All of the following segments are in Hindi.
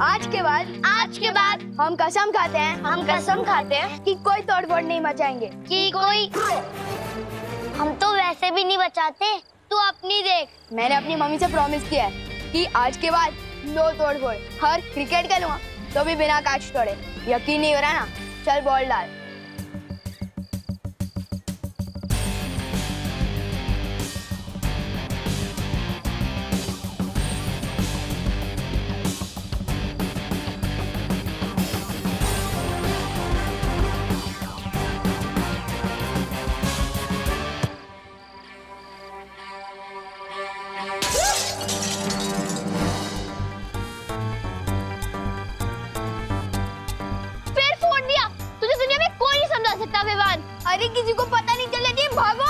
आज के बाद हम कसम खाते हैं कि कोई तोड़फोड़ नहीं मचाएंगे। कि कोई हम तो वैसे भी नहीं बचाते, तू अपनी देख। मैंने अपनी मम्मी से प्रॉमिस किया है कि आज के बाद नो तोड़फोड़। हर क्रिकेट खेलूंगा तो भी बिना कैच तोड़े। यकीन नहीं हो रहा ना? चल बॉल डाल। अरे किसी को पता नहीं चलने चाहिए, भागो।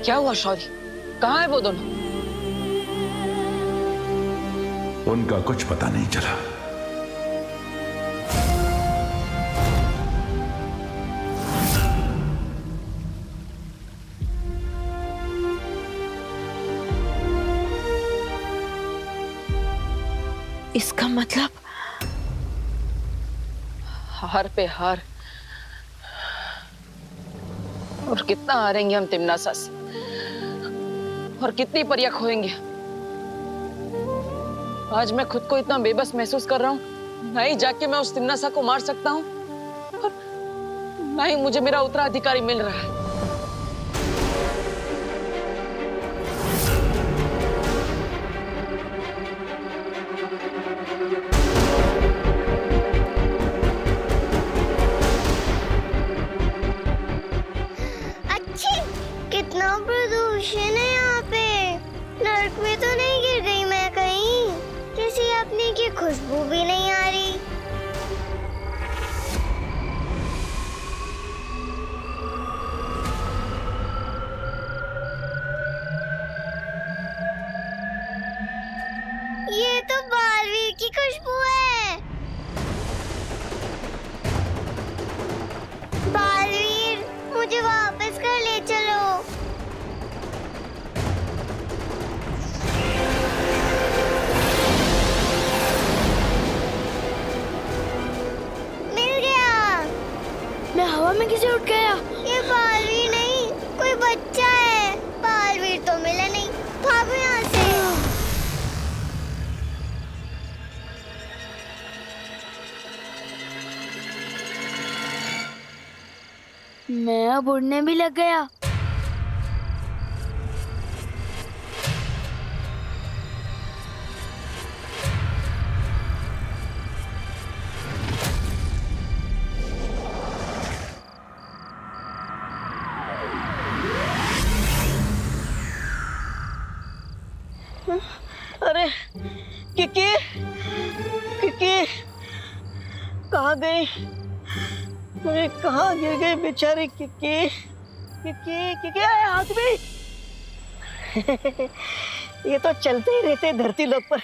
क्या हुआ शौर्य? कहाँ है वो दोनों? उनका कुछ पता नहीं चला। इसका मतलब हार पे हार। और कितना हारेंगे हम तिमनासा से, और कितनी परियां खोएंगे। आज मैं खुद को इतना बेबस महसूस कर रहा हूँ। ना ही जाके मैं उस तिमनासा को मार सकता हूँ, और ना ही मुझे मेरा उत्तराधिकारी मिल रहा है। कितना प्रदूषण है यहाँ पे। नर्क में तो नहीं गिर गई मैं कहीं? किसी अपने की खुशबू भी नहीं आ रही। ये तो बालवीर की खुशबू है। बालवीर, मुझे वापस कर ले चलो। मिल गया। मैं हवा में कैसे उठ गया? ये बालवीर नहीं, कोई बच्चा है। बालवीर तो मिला नहीं। भागो यहाँ से। मैं अब उड़ने भी लग गया। अरे किकी, किकी कहाँ गई? अरे कहाँ गिर गई बेचारी किकी? किकी, किकी आए हाथ में। ये तो चलते ही रहते धरती लोक पर।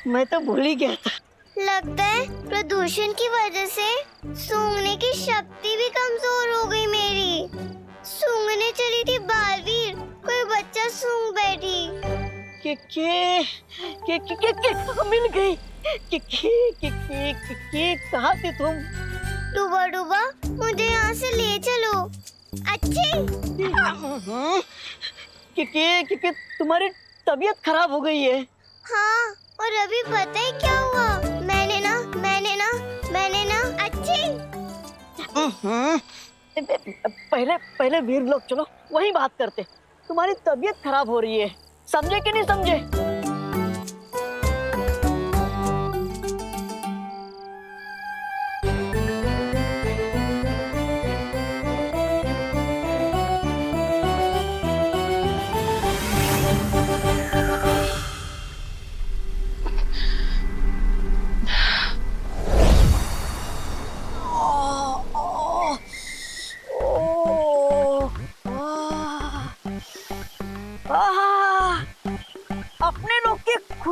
मैं तो भूल ही गया था। लगता है प्रदूषण की वजह से सूंघने की शक्ति भी कमजोर हो गई मेरी। सूंघने चली थी बालवीर, कोई बच्चा सूंघ बैठी। किकी, किकी, किकी मिल गई। किकी, किकी, किकी कहाँ थी तुम? डूबा डूबा, मुझे यहाँ से ले चलो। अच्छी। किकी, किकी तुम्हारी तबीयत खराब हो गई है। हाँ, और अभी पता है क्या हुआ? मैंने ना अच्छी। पहले वीर लोग चलो वहीं बात करते। तुम्हारी तबीयत खराब हो रही है, समझे कि नहीं समझे?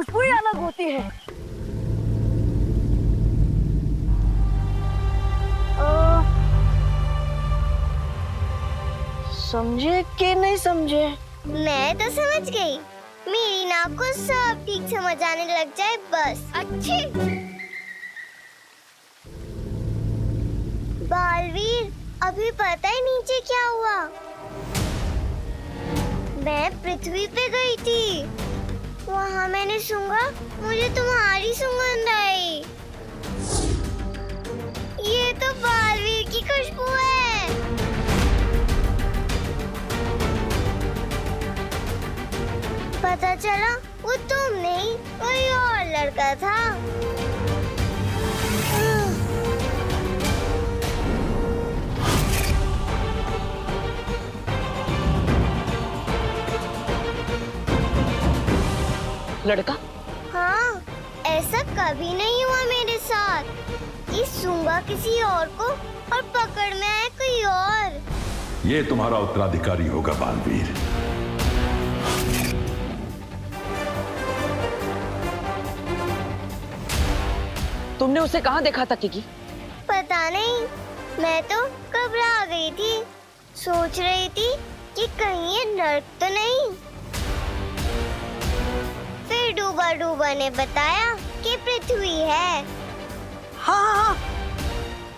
खुशबू ही अलग होती है। समझे कि नहीं समझे? मैं तो समझ गई। मेरी नाक को सब ठीक समझ आने लग जाए बस। अच्छी बालवीर, अभी पता है नीचे क्या हुआ? मैं पृथ्वी पे गई थी, वहाँ मैंने सूंघा, मुझे तुम्हारी सुगंध आई। ये तो बालवीर की खुशबू है। पता चला वो तुम नहीं, कोई और लड़का था। लड़का? हाँ, ऐसा कभी नहीं हुआ मेरे साथ कि सूंघा किसी और को और पकड़ में आया कोई और। ये तुम्हारा उत्तराधिकारी होगा बालवीर। तुमने उसे कहाँ देखा था किकी? पता नहीं, मैं तो घबरा गई थी। सोच रही थी कि कहीं ये नर्क तो नहीं। फिर डूबा डूबा ने बताया कि पृथ्वी है। हाँ हाँ हाँ,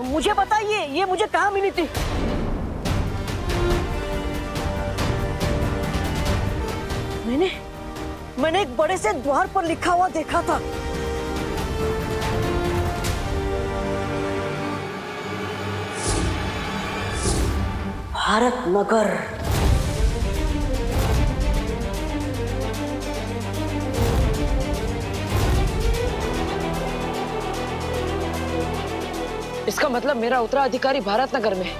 मुझे बताइए ये मुझे कहाँ मिली थी? मैंने एक बड़े से द्वार पर लिखा हुआ देखा था। भारत नगर। इसका मतलब मेरा उत्तराधिकारी भारत नगर में है।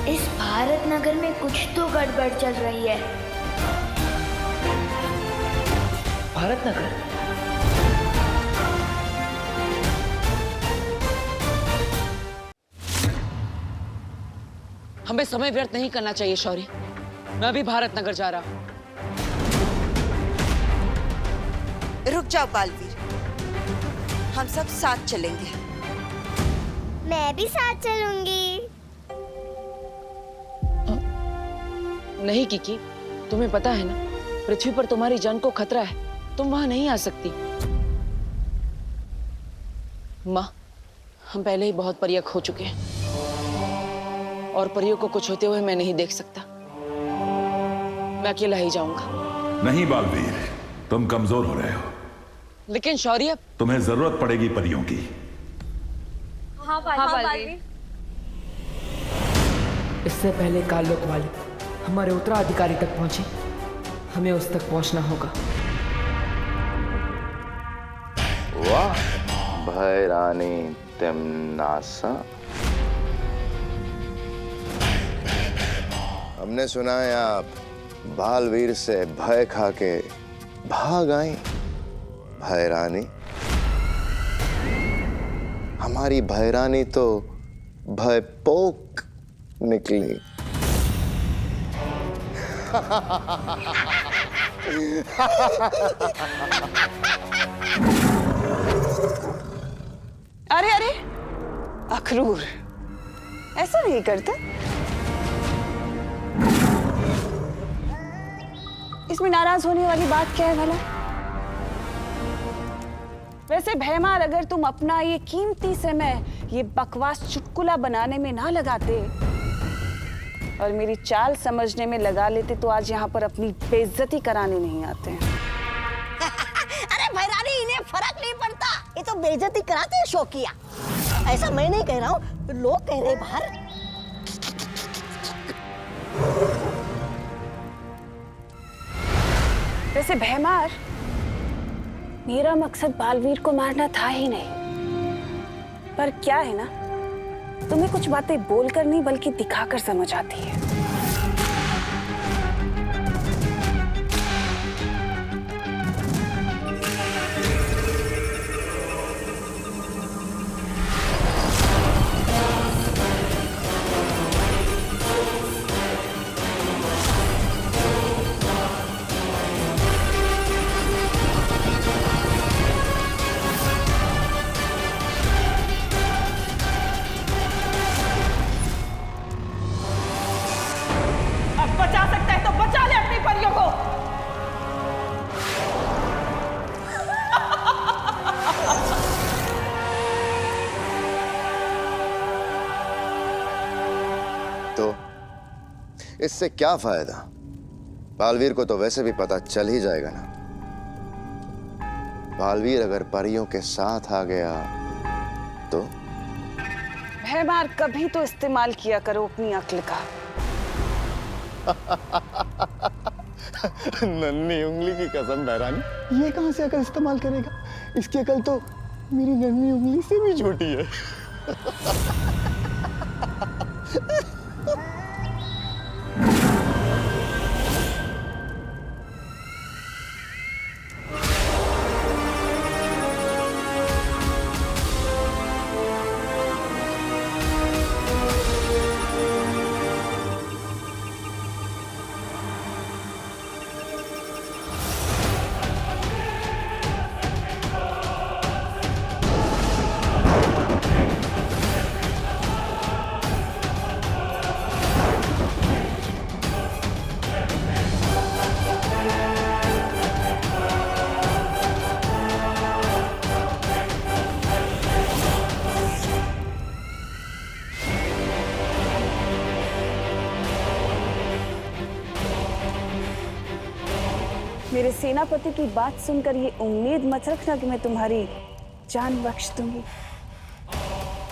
इस भारत नगर में कुछ तो गड़बड़ चल रही है। भारत नगर? हमें समय व्यर्थ नहीं करना चाहिए शौर्य। मैं अभी भारत नगर जा रहा हूँ। रुक जाओ बालवीर, हम सब साथ चलेंगे। मैं भी साथ चलूंगी। नहीं किकी, तुम्हें पता है ना, पृथ्वी पर तुम्हारी जान को खतरा है। तुम वहां नहीं आ सकती। माँ, हम पहले ही बहुत परियां खो चुके हैं और परियों को कुछ होते हुए मैं नहीं देख सकता। मैं अकेला ही जाऊंगा। नहीं बालवीर, तुम कमजोर हो रहे हो। लेकिन शौर्य, तुम्हें जरूरत पड़ेगी परियों की। हाँ बालवीर। इससे पहले कालोक वाले हमारे उत्तराधिकारी तक पहुंचे, हमें उस तक पहुंचना होगा। वाह भैरानी तेमनासा, हमने सुना है आप बालवीर से भय खा के भाग आई। भैरानी, हमारी भैरानी तो भयपोक निकली। अरे अरे अखरूर, ऐसा नहीं करते। इसमें नाराज होने वाली बात क्या है भला? वैसे भैमार, अगर तुम अपना ये कीमती समय ये बकवास चुटकुला बनाने में ना लगाते और मेरी चाल समझने में लगा लेते तो आज यहाँ पर अपनी बेइज्जती कराने नहीं आते हैं। अरे भैरानी, इन्हें फर्क नहीं पड़ता, ये तो बेइज्जती कराते हैं शौकिया। ऐसा मैं नहीं कह रहा हूँ, लोग कह रहे बाहर। वैसे भैमार, मेरा मकसद बालवीर को मारना था ही नहीं। पर क्या है ना, तुम्हें कुछ बातें बोलकर नहीं बल्कि दिखाकर समझ आती है। इससे क्या फायदा? बालवीर को तो वैसे भी पता चल ही जाएगा ना। बालवीर अगर परियों के साथ आ गया तो? भैमार कभी तो इस्तेमाल किया करो अपनी अक्ल का। नन्ही उंगली की कसम बहरानी, ये कहां से अकल इस्तेमाल करेगा? इसकी अकल तो मेरी नन्ही उंगली से भी छोटी है। मेरे सेनापति की बात सुनकर ये उम्मीद मत रखना कि मैं तुम्हारी जान बख्श दूंगी।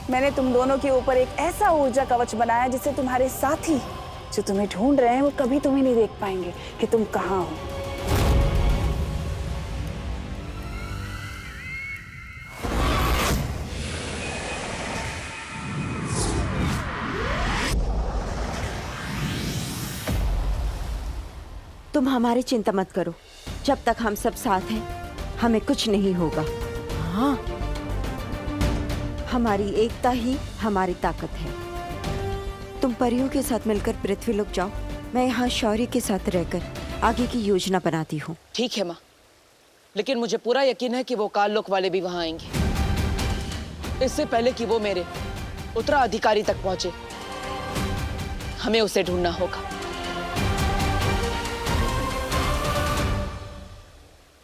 मैंने तुम दोनों के ऊपर एक ऐसा ऊर्जा कवच बनाया जिससे तुम्हारे साथी जो तुम्हें ढूंढ रहे हैं वो कभी तुम्हें नहीं देख पाएंगे कि तुम कहाँ हो। तुम हमारी चिंता मत करो, जब तक हम सब साथ हैं हमें कुछ नहीं होगा। हाँ, हमारी एकता ही हमारी ताकत है। तुम परियों के साथ मिलकर पृथ्वीलोक जाओ, मैं यहाँ शौर्य के साथ रहकर आगे की योजना बनाती हूँ। ठीक है माँ, लेकिन मुझे पूरा यकीन है कि वो काललोक वाले भी वहां आएंगे। इससे पहले कि वो मेरे उत्तराधिकारी तक पहुंचे, हमें उसे ढूंढना होगा।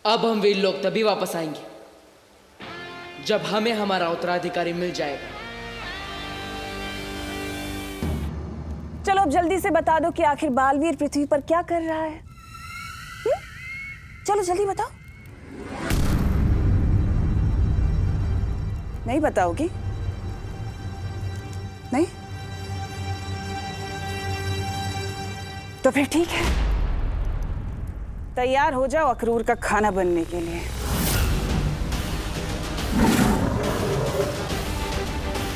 अब हम वीर लोग तभी वापस आएंगे जब हमें हमारा उत्तराधिकारी मिल जाएगा। चलो अब जल्दी से बता दो कि आखिर बालवीर पृथ्वी पर क्या कर रहा है। चलो जल्दी बताओ। नहीं बताओगी? नहीं तो फिर ठीक है, तैयार हो जाओ अक्रूर का खाना बनने के लिए।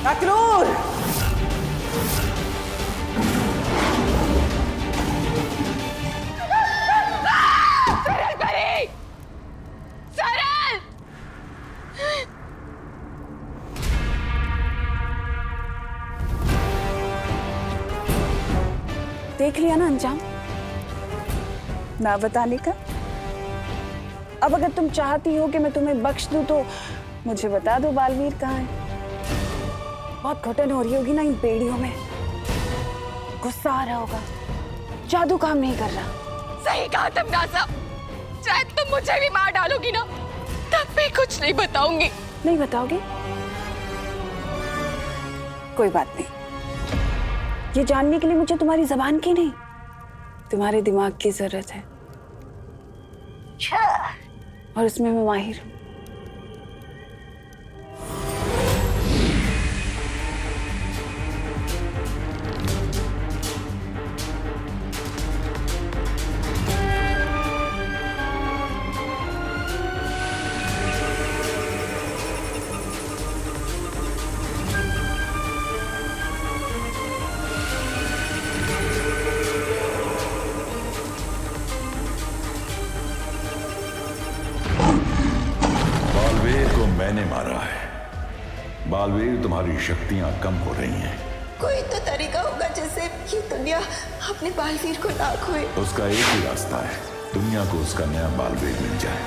अक्रूर! सरल करे! सरल! देख लिया ना अंजाम ना बताने का। अब अगर तुम चाहती हो कि मैं तुम्हें बख्श दूं तो मुझे बता दो बालवीर कहाँ है। बहुत घुटन हो रही होगी ना इन बेड़ियों में, गुस्सा आ रहा होगा, जादू काम नहीं कर रहा। सही कहा तुम नाज़ा, चाहे तुम मुझे भी मार डालोगी ना तब भी कुछ नहीं बताऊंगी। नहीं बताओगे? कोई बात नहीं, ये जानने के लिए मुझे तुम्हारी जबान की नहीं, तुम्हारे दिमाग की जरूरत है, और इसमें मैं माहिर हूं। मैंने मारा है। बालवीर, तुम्हारी शक्तियां कम हो रही हैं। कोई तो तरीका होगा जिससे ये दुनिया अपने बालवीर को ना खोए। उसका एक ही रास्ता है, दुनिया को उसका नया बालवीर मिल जाए।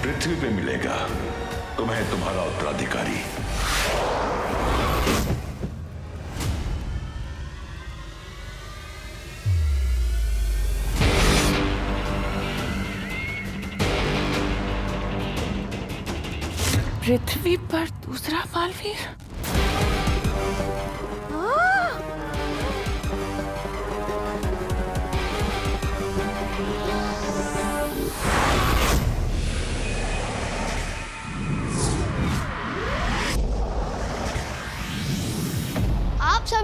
पृथ्वी पे मिलेगा तुम्हें तुम्हारा उत्तराधिकारी। पृथ्वी पर दूसरा बालवीर?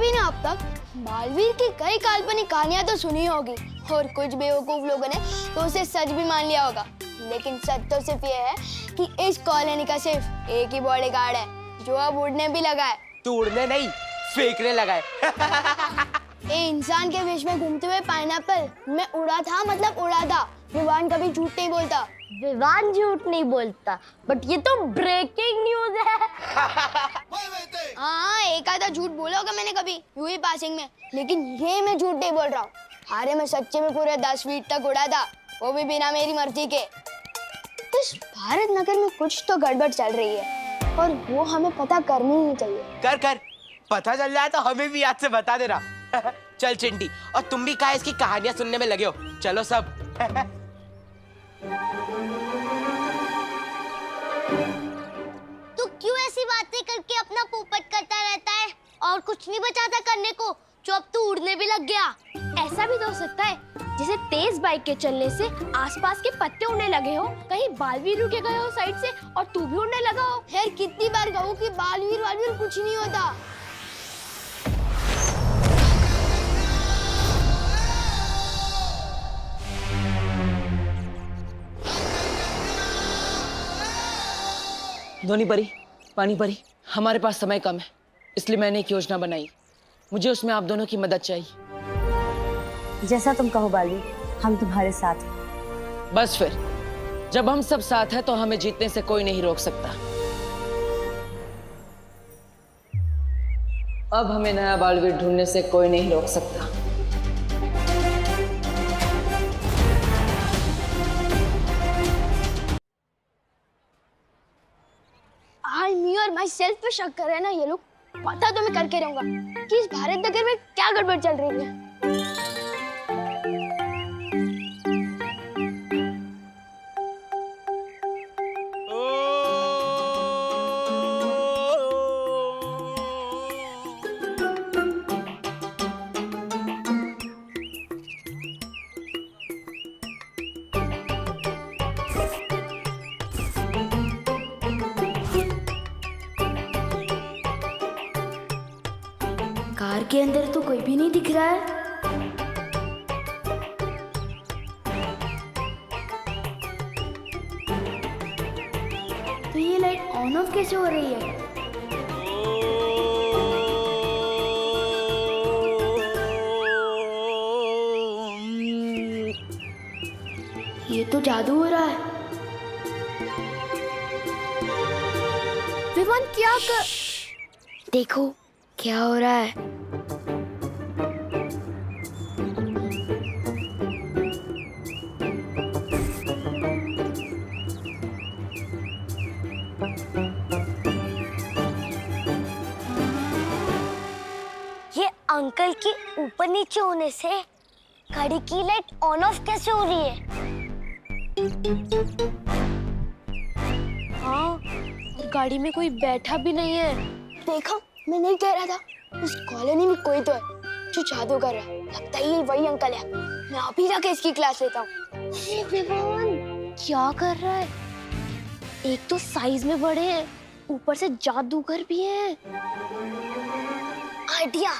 भी ना अब तक बालवीर की कई काल्पनिक कहानियां तो सुनी होगी और कुछ बेवकूफ लोगों ने तो उसे सच भी मान लिया होगा, लेकिन सच तो सिर्फ ये है कि इस कॉलोनी का सिर्फ एक ही बॉडीगार्ड है जो अब उड़ने भी लगा है। तू उड़ने नहीं, फेंकने लगा है। ए इंसान के बीच में घूमते हुए पाइनएप्पल मैं उड़ा था, मतलब उड़ा था। विवान कभी झूठ नहीं बोलता। विवान झूठ नहीं बोलता, बट ये तो ब्रेकिंग न्यूज है। हाँ, एक आधा झूठ बोला होगा मैंने कभी यूं ही पासिंग में, लेकिन ये मैं झूठ नहीं बोल रहा हूँ। अरे मैं सच्चे में पूरे 10 फीट तक उड़ा था, वो भी बिना मेरी मर्जी के। इस भारत नगर में कुछ तो गड़बड़ चल रही है और वो हमें पता करनी ही चाहिए। कर पता चल जाए तो हमें भी याद से बता देना। चल चिंटी, और तुम भी कहा इसकी कहानियां सुनने में लगे हो, चलो सब। तू क्यों ऐसी बातें करके अपना पोपट करता रहता है और कुछ नहीं बचाता करने को, जो अब तू उड़ने भी लग गया। ऐसा भी तो हो सकता है जैसे तेज बाइक के चलने से आसपास के पत्ते उड़ने लगे हो, कहीं बालवीर रुके गए हो साइड से और तू भी उड़ने लगा हो। यार कितनी बार कहूँ कि बालवीर कुछ नहीं होता। धोनी परी, पानी परी, हमारे पास समय कम है, इसलिए मैंने एक योजना बनाई। मुझे उसमें आप दोनों की मदद चाहिए। जैसा तुम कहो बालवीर, हम तुम्हारे साथ हैं। बस फिर, जब हम सब साथ हैं तो हमें जीतने से कोई नहीं रोक सकता। अब हमें नया बालवीर ढूंढने से कोई नहीं रोक सकता। मी और माई सेल्फ पे शक कर रहे हैं ना ये लोग। पता तो मैं करके रहूंगा कि इस भारत नगर में क्या गड़बड़ चल रही है। कार के अंदर तो कोई भी नहीं दिख रहा है। तो ये लाइट ऑन ऑफ कैसे हो रही है? ये तो जादू हो रहा है। विमान क्या कर... देखो क्या हो रहा है। ये अंकल के ऊपर नीचे होने से गाड़ी की लाइट ऑन ऑफ कैसे हो रही है? हाँ, और गाड़ी में कोई बैठा भी नहीं है। देखो, मैं नहीं कह रहा था, उस कॉलोनी में कोई तो है जो जादू कर रहा है। लगता है ये वही अंकल है। मैं अभी जाके इसकी क्लास लेता हूँ। अरे विवान, क्या कर रहा है? एक तो साइज में बड़े हैं, ऊपर से जादूगर भी है। आइडिया,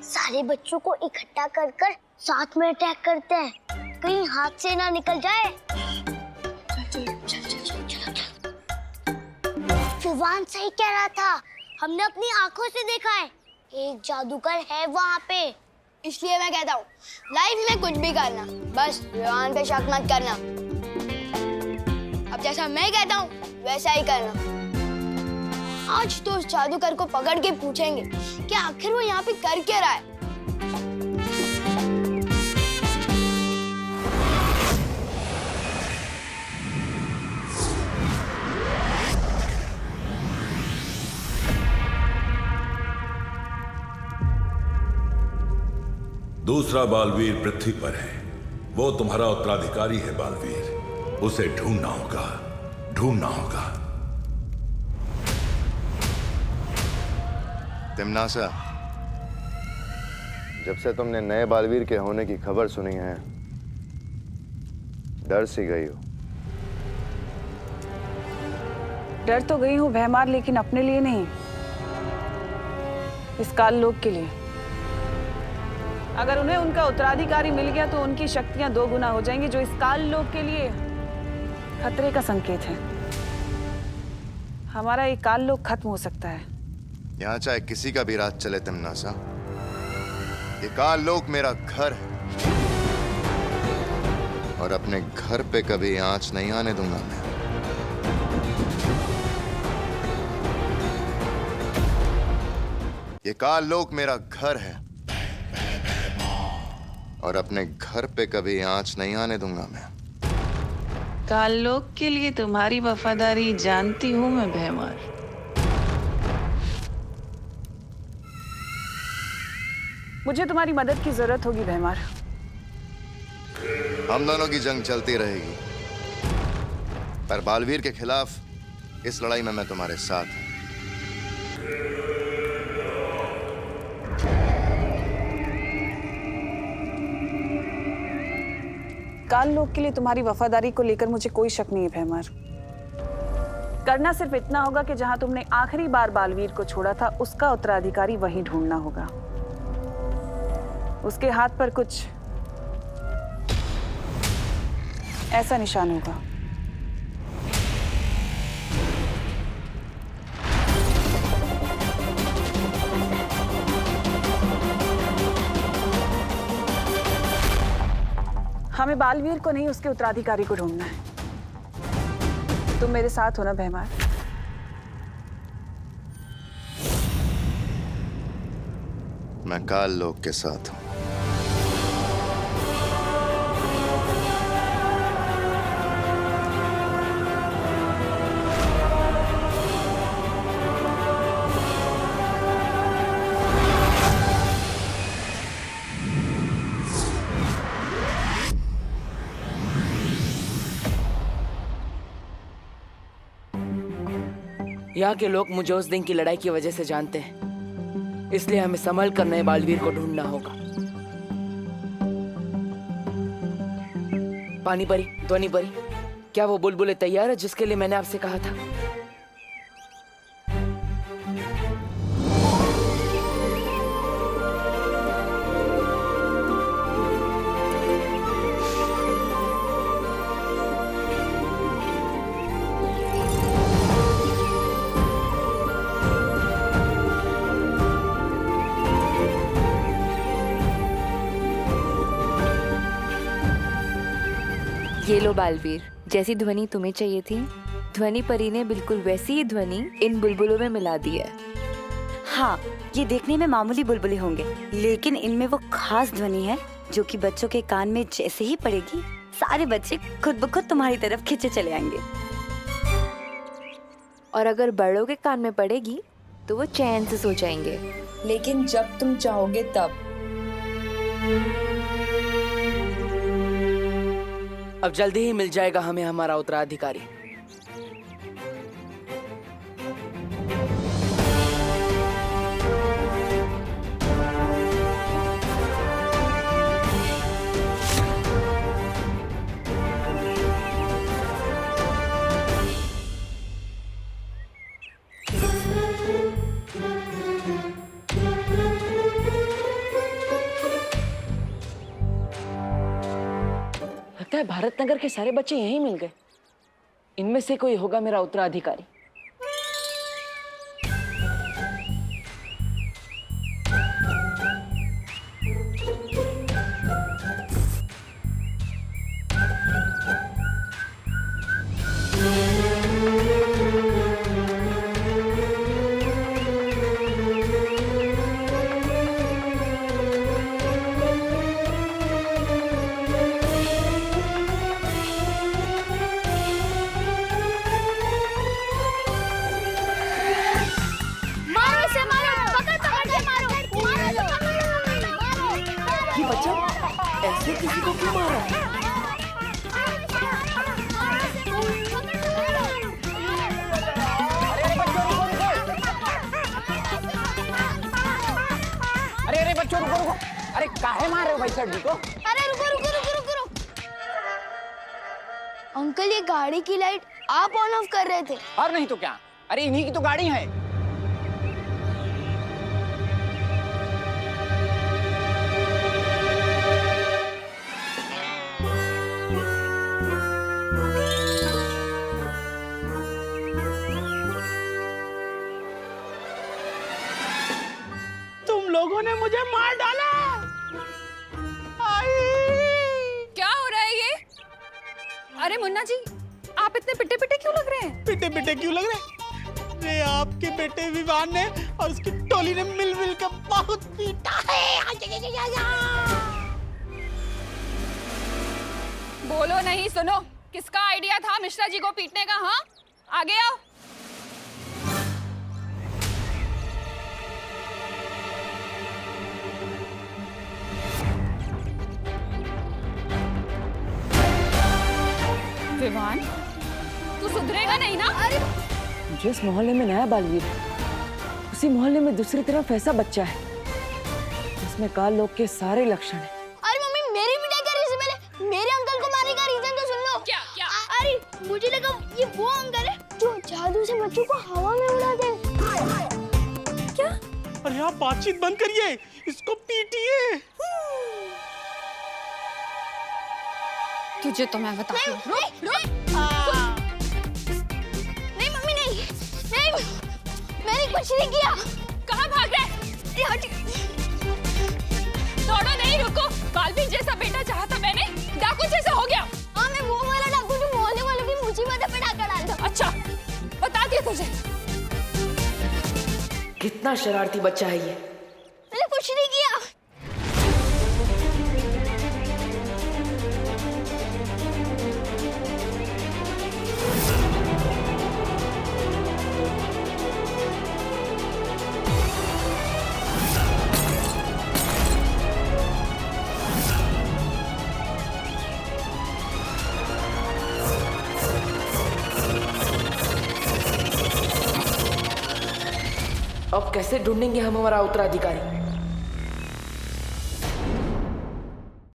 सारे बच्चों को इकट्ठा कर कर साथ में अटैक करते हैं, कहीं हाथ से ना निकल जाए। विवान सही कह रहा था, हमने अपनी आंखों से देखा है, एक जादूगर है वहाँ पे। इसलिए मैं कहता हूँ, लाइफ में कुछ भी करना, बस विवान पे शक मत करना। अब जैसा मैं कहता हूँ वैसा ही करना। आज तो उस जादूगर को पकड़ के पूछेंगे कि आखिर वो यहाँ पे कर क्या रहा है। दूसरा बालवीर पृथ्वी पर है, वो तुम्हारा उत्तराधिकारी है बालवीर। उसे ढूंढना होगा, ढूंढना होगा। तिमनासा, जब से तुमने नए बालवीर के होने की खबर सुनी है, डर सी गई हो। डर तो गई हूँ भैमार, लेकिन अपने लिए नहीं, इस काल लोक के लिए। अगर उन्हें उनका उत्तराधिकारी मिल गया तो उनकी शक्तियां 2 गुना हो जाएंगी, जो इस काल लोक के लिए खतरे का संकेत है। हमारा ये काल लोक खत्म हो सकता है। यहाँ चाहे किसी का भी राज चले तिमनासा, ये काल लोक मेरा घर है और अपने घर पे कभी आंच नहीं आने दूंगा मैं। ये काल लोक मेरा घर है और अपने घर पे कभी आंच नहीं आने दूंगा मैं। काल लोक के लिए तुम्हारी वफादारी जानती हूं मैं भैमार। मुझे तुम्हारी मदद की जरूरत होगी भैमार। हम दोनों की जंग चलती रहेगी, पर बालवीर के खिलाफ इस लड़ाई में मैं तुम्हारे साथ हूं। काल लोक के लिए तुम्हारी वफादारी को लेकर मुझे कोई शक नहीं है भैमार। करना सिर्फ इतना होगा कि जहां तुमने आखिरी बार बालवीर को छोड़ा था, उसका उत्तराधिकारी वहीं ढूंढना होगा। उसके हाथ पर कुछ ऐसा निशान होगा। हमें बालवीर को नहीं, उसके उत्तराधिकारी को ढूंढना है। तुम मेरे साथ हो ना भैमार? मैं काल लोक के साथ हूं। यहाँ के लोग मुझे उस दिन की लड़ाई की वजह से जानते हैं, इसलिए हमें संभल कर नए बालवीर को ढूंढना होगा। पानी परी, ध्वनि परी, क्या वो बुलबुलें तैयार है जिसके लिए मैंने आपसे कहा था? ये लो बालवीर, जैसी ध्वनि तुम्हें चाहिए थी, ध्वनि परी ने बिल्कुल वैसी ही ध्वनि इन बुलबुलों में मिला दी है। हाँ, ये देखने में मामूली बुलबुले होंगे, लेकिन इनमें वो खास ध्वनि है जो कि बच्चों के कान में जैसे ही पड़ेगी, सारे बच्चे खुद ब खुद तुम्हारी तरफ खींचे चले आएंगे। और अगर बड़ों के कान में पड़ेगी तो वो चैन से सो जाएंगे। लेकिन जब तुम चाहोगे तब। अब जल्दी ही मिल जाएगा हमें हमारा उत्तराधिकारी। लगता है भारत नगर के सारे बच्चे यहीं मिल गए। इनमें से कोई होगा मेरा उत्तराधिकारी। ऐसे किसी को क्यों मारा? अरे बच्चों रुको रुको, अरे काहे मार रहे हो भाई सर जी को? अरे रुको रुको रुको रुको रुको। अंकल ये गाड़ी की लाइट आप ऑन ऑफ कर रहे थे। और नहीं तो क्या, अरे इन्हीं की तो गाड़ी है। मुझे मार डाला। क्या हो रहा है ये? अरे मुन्ना जी, आप इतने पिटे पिटे क्यों लग रहे हैं? पिटे पिटे क्यों लग रहे हैं? अरे आपके बेटे विवान ने और उसकी टोली ने मिल मिल कर बहुत पीटा है। बोलो नहीं, सुनो। किसका आइडिया था मिश्रा जी को पीटने का? हाँ, आगे आओ। विवान, तू सुधरेगा नहीं ना? अरे जिस मोहल्ले में नया बालवीर उसी मोहल्ले में दूसरी तरफ ऐसा बच्चा है जिसमें काल लोग के सारे लक्षण हैं। अरे मम्मी, मेरी पिटाई कर रही से पहले मेरे अंकल को मारने का रीजन तो सुन लो। क्या क्या? अरे मुझे लगा ये वो अंकल है जो जादू से बच्चों को हवा में उड़ाते हैं। क्या? अरे आप बातचीत बंद करिए, इसको पीटिए। तुझे तो मैं बताती हूँ। नहीं मम्मी, नहीं नहीं, मैंने कुछ नहीं किया। कहाँ भाग रहे? दौड़ो नहीं, रुको। बालवीर जैसा बेटा चाहा था मैंने, डाकू जैसा हो गया। हाँ, मैं वो वाला डाकू जो मोहल्ले वालों की मुसीबत पे डाका डालता। अच्छा, बता दिया तुझे। कितना शरारती बच्चा है ये। मैंने कुछ नहीं किया। अब कैसे ढूंढेंगे हम हमारा उत्तराधिकारी?